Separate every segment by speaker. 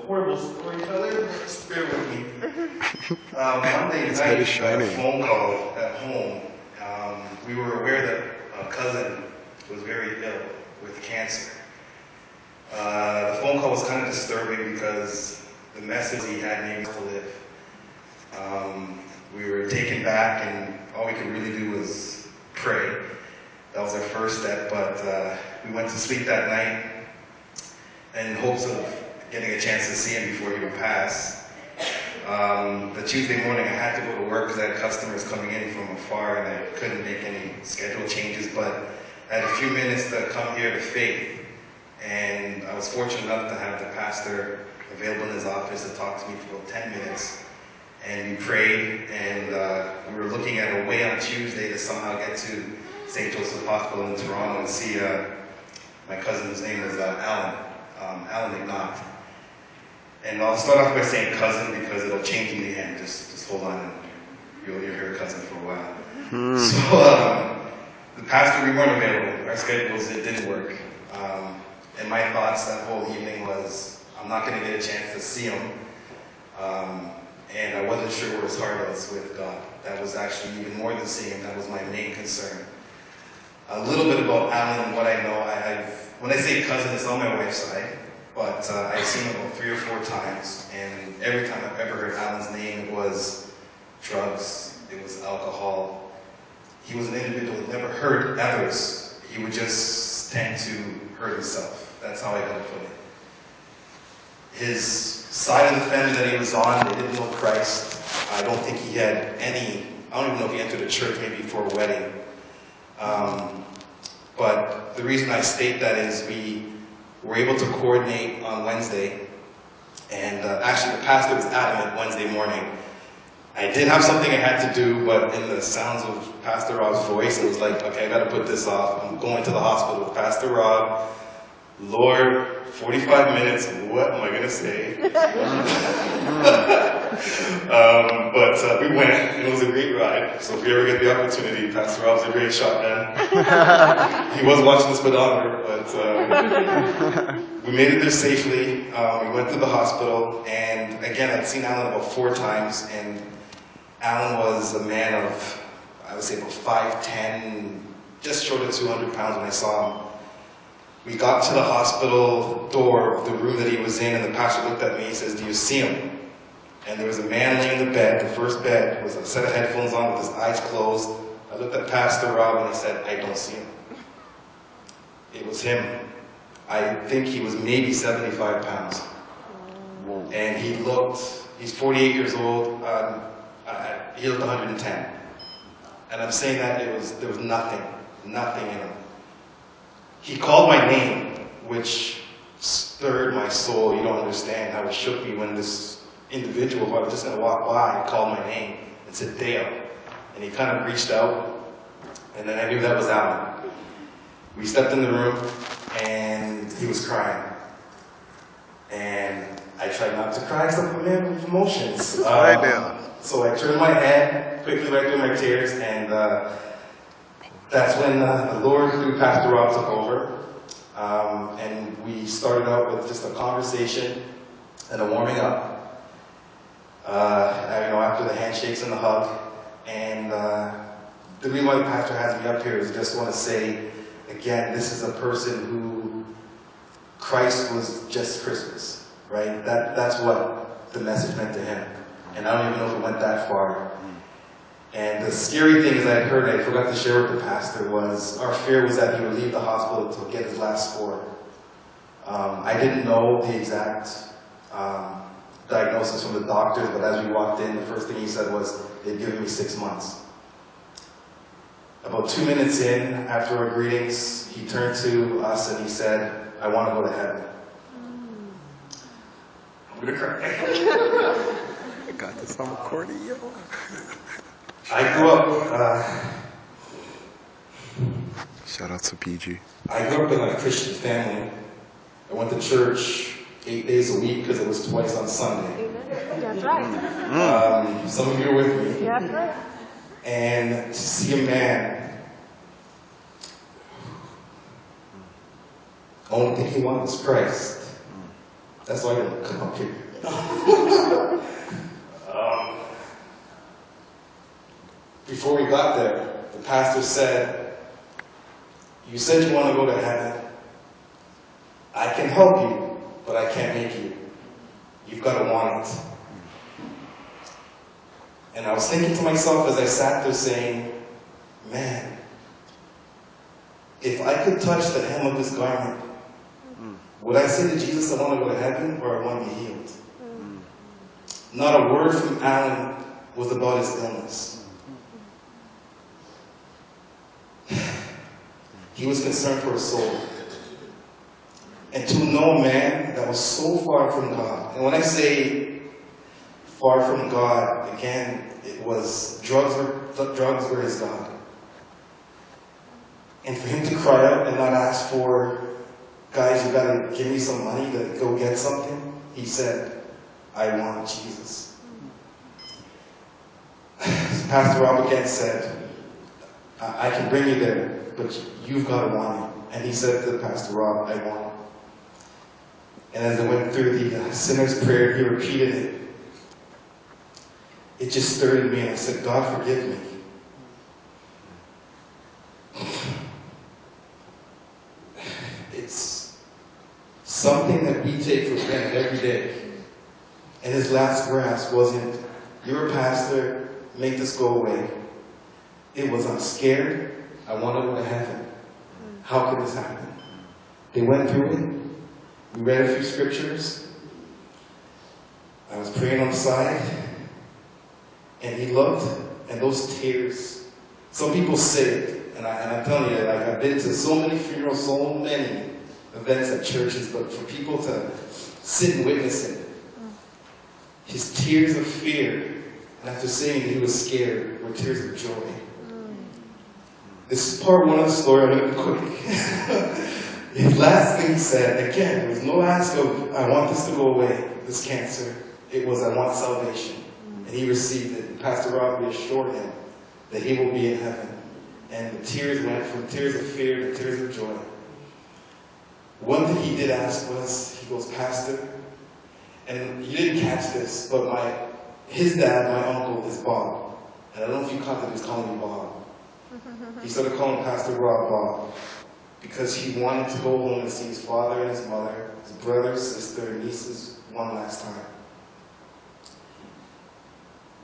Speaker 1: horrible storyteller. Just bear with me. Monday night, I got a phone call at home. We were aware that a cousin was very ill with cancer. The phone call was kind of disturbing because the message he had named to live. We were taken back, and all we could really do was pray. That was our first step, but we went to sleep that night in hopes of getting a chance to see him before he would pass. The Tuesday morning, I had to go to work because I had customers coming in from afar, and I couldn't make any schedule changes, but I had a few minutes to come here to Faith, and I was fortunate enough to have the pastor available in his office to talk to me for about 10 minutes. And we prayed, and we were looking at a way on Tuesday to somehow get to St. Joseph Hospital in Toronto and see my cousin, whose name was Alan McNaught. And I'll start off by saying cousin because it'll change in the end. Just hold on, and you'll hear cousin for a while. So the pastor, we weren't available. Our schedules, it didn't work. And my thoughts that whole evening was, I'm not going to get a chance to see him. And I wasn't sure where his heart was with God. That was actually even more than seeing him. That was my main concern. A little bit about Alan and what I know. When I say cousin, it's on my wife's side, but I've seen him about 3 or 4 times, and every time I've ever heard Alan's name, it was drugs, it was alcohol. He was an individual that never hurt others. He would just tend to hurt himself. That's how I gotta put it. His side of the family that he was on, they didn't know Christ. I don't think he had any, I don't even know if he entered a church maybe for a wedding. But the reason I state that is we were able to coordinate on Wednesday, and actually the pastor was adamant Wednesday morning. I did have something I had to do, but in the sounds of Pastor Rob's voice, it was like, okay, I gotta put this off. I'm going to the hospital with Pastor Rob. Lord, 45 minutes, what am I going to say? But we went, and it was a great ride. So if you ever get the opportunity, Pastor Rob's a great shotgun. He was watching the speedometer, but we made it there safely. We went to the hospital, and again, I'd seen Alan about 4 times, and Alan was a man of, I would say about 5'10", just short of 200 pounds when I saw him. We got to the hospital door of the room that he was in, and the pastor looked at me and says, "Do you see him?" And there was a man laying in the bed. The first bed was a set of headphones on with his eyes closed. I looked at Pastor Rob and he said, "I don't see him." It was him. I think he was maybe 75 pounds. And he looked, he's 48 years old, he looked 110. And I'm saying that there was nothing in him. He called my name, which stirred my soul. You don't understand how it shook me when this individual who I was just going to walk by called my name and said, "Dale." And he kind of reached out, and then I knew that was Alan. We stepped in the room, and he was crying. And I tried not to cry because I'm a man with emotions. So I turned my head, quickly wiped away my tears, and that's when the Lord, through Pastor Rob, took over. And we started out with just a conversation and a warming up. After the handshakes and the hug. And the reason why the pastor has me up here is just want to say, again, this is a person who Christ was just Christmas, right? That's what the message meant to him. And I don't even know if it went that far. And the scary thing is I heard, I forgot to share with the pastor, was our fear was that he would leave the hospital to get his last score. I didn't know the exact diagnosis from the doctors, but as we walked in, the first thing he said was, "They've given me 6 months." About 2 minutes in, after our greetings, he turned to us and he said, "I want to go to heaven." I'm going to cry.
Speaker 2: I got this on recording, yo.
Speaker 1: I grew up,
Speaker 2: shout out to PG.
Speaker 1: I grew up in a Christian family. I went to church 8 days a week because it was twice on Sunday.
Speaker 3: That's right.
Speaker 1: Some of you are with me.
Speaker 3: That's right.
Speaker 1: And to see a man, only thing he wanted was Christ. That's why I didn't come up here. Before we got there, the pastor said, "You said you want to go to heaven. I can help you, but I can't make you. You've got to want it." And I was thinking to myself as I sat there saying, man, if I could touch the hem of his garment, would I say to Jesus, I want to go to heaven or I want to be healed? Not a word from Alan was about his illness. He was concerned for his soul. And to know a man that was so far from God, and when I say far from God, again, it was drugs were his God. And for him to cry out and not ask for, guys, you gotta give me some money to go get something, he said, I want Jesus. Pastor Rob again said, I can bring you there, but you've got to want it. And he said to Pastor Rob, I want it. And as I went through the sinner's prayer, he repeated it. It just stirred in me, and I said, God, forgive me. It's something that we take for granted every day. And his last grasp wasn't, you're a pastor, make this go away. It was, I'm scared, I want to go to heaven. How could this happen? They went through it. We read a few scriptures. I was praying on the side. And he looked, and those tears. Some people say it, and I'm telling you, like I've been to so many funerals, so many events at churches, but for people to sit and witness it, his tears of fear, and after saying that he was scared, were tears of joy. This is part one of the story. I'm going to be quick. His last thing he said, again, there was no ask of, I want this to go away, this cancer. It was, I want salvation. And he received it. And Pastor Rob reassured him that he will be in heaven. And the tears went from tears of fear to tears of joy. One thing he did ask was, he goes, Pastor, and you didn't catch this, but his dad, my uncle, is Bob. And I don't know if you caught that he was calling me Bob. He started calling Pastor Rob Bob because he wanted to go home and see his father and his mother, his brother, sister, and nieces one last time.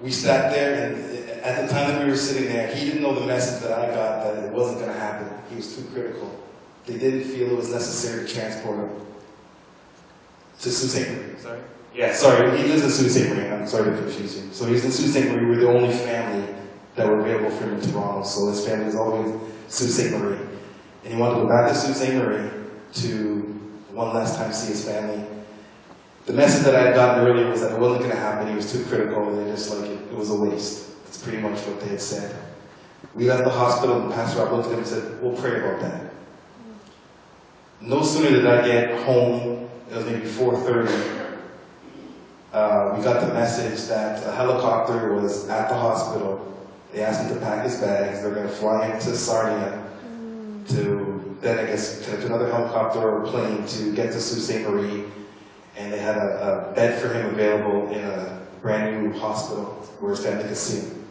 Speaker 1: We sat there, and at the time that we were sitting there, he didn't know the message that I got, that it wasn't going to happen. He was too critical. They didn't feel it was necessary to transport him to Sault Ste. Marie. Sorry? Yeah, sorry. He lives in Sault Ste. Marie. I'm sorry to confuse you. So he's in Sault Ste. Marie. We're the only family that were available for him in Toronto. So his family was always Sault Ste. Marie. And he wanted to go back to Sault Ste. Marie to one last time see his family. The message that I had gotten earlier was that it wasn't going to happen. He was too critical, and they just like it was a waste. That's pretty much what they had said. We left the hospital, and Pastor Rob looked at him and said, we'll pray about that. No sooner did I get home, it was maybe 4:30, we got the message that a helicopter was at the hospital. They asked him to pack his bags. They're going to fly him to Sarnia to then, I guess, to another helicopter or plane to get to Sault Ste. Marie. And they had a bed for him available in a brand new hospital where his family could see him.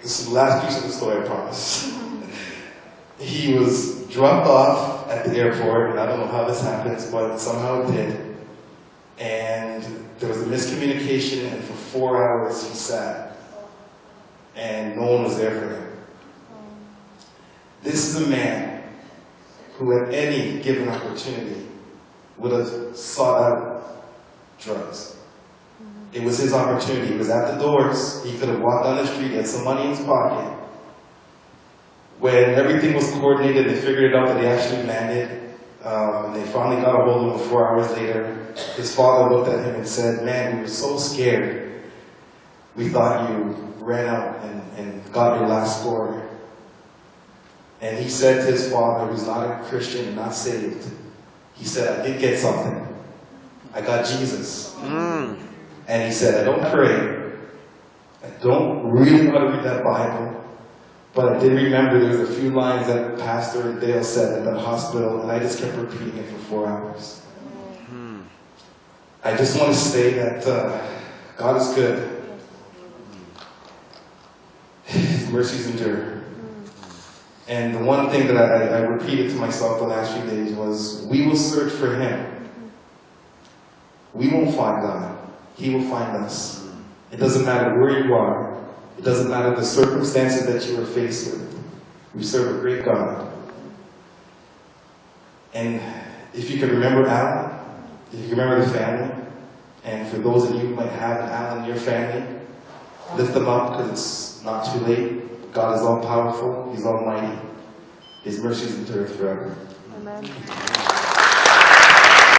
Speaker 1: This is the last piece of the story, I promise. He was dropped off at the airport, and I don't know how this happens, but somehow it did. And there was a miscommunication, and for 4 hours he sat, and no one was there for him. This is a man who at any given opportunity would have sought out drugs. It was his opportunity. He was at the doors. He could have walked down the street, had some money in his pocket. When everything was coordinated, they figured it out that he actually landed. And they finally got a hold of him 4 hours later. His father looked at him and said, man, we were so scared. We thought you ran out and got your last score. And he said to his father, who's not a Christian and not saved, he said, I did get something. I got Jesus. And he said, I don't pray. I don't really know how to read that Bible. But I did remember there was a few lines that Pastor Dale said at the hospital, and I just kept repeating it for 4 hours. I just want to say that God is good. His mercies endure. And the one thing that I repeated to myself the last few days was, we will search for Him. We won't find God. He will find us. It doesn't matter where you are. It doesn't matter the circumstances that you are faced with. We serve a great God. And if you can remember Alan, if you can remember the family, and for those of you who might have an Alan in your family, lift them up because it's not too late. God is all powerful. He's almighty. His mercies endure forever.
Speaker 3: Amen.